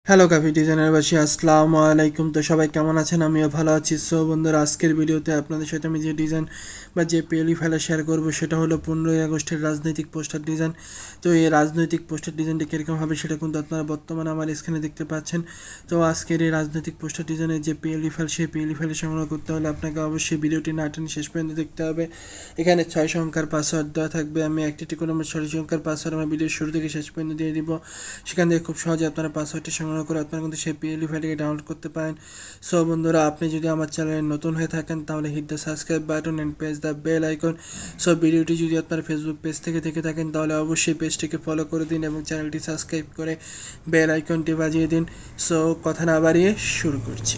Hello graphic ডিজাইনারবাসী, আসসালামু আলাইকুম। তো সবাই কেমন আছেন? আমিও ভালো আছি। সো বন্ধুরা, আজকের ভিডিওতে আপনাদের সাথে আমি যে ডিজাইন বা যে পিএলই ফাইলে শেয়ার করব সেটা হলো 15ই আগস্টের রাজনৈতিক পোস্টার ডিজাইন। তো এই রাজনৈতিক পোস্টার ডিজাইনটি কীরকম হবে সেটা কিন্তু আপনারা বর্তমানে আমার স্ক্রিনে দেখতে পাচ্ছেন। তো আজকের এই রাজনৈতিক পোস্টার ডিজাইনের যে পিএলই ফাইল, সেই পিএলই ফাইলে সংগ্রহ করতে হলে আপনাকে অবশ্যই ভিডিওটি না টেনে শেষ পর্যন্ত দেখতে হবে। এখানে 6 সংখ্যার পাসওয়ার্ড দেওয়া থাকবে। আমি একটি করে নম্বর 6 সংখ্যার পাসওয়ার্ড আমার ভিডিওর শুরু থেকে শেষ পর্যন্ত দিয়ে দিব। সেখান থেকে খুব সহজে আপনারা পাসওয়ার্ডটি সংগ্রহ করে আপনারা কিন্তু সেই পিএলই ফাইলটিকে ডাউনলোড করতে পারেন। সো বন্ধুরা, আপনি যদি আমার চ্যানেলে নতুন হয়ে থাকেন তাহলে hit the subscribe button and press the bell icon. So ভিডিওটি যদি আপনার ফেসবুক পেজ থেকে দেখে থাকেন তাহলে অবশ্যই পেজটিকে ফলো করে দিন এবং চ্যানেলটি সাবস্ক্রাইব করে বেল আইকনটি বাজিয়ে দিন। সো কথা না বাড়িয়ে শুরু করছি।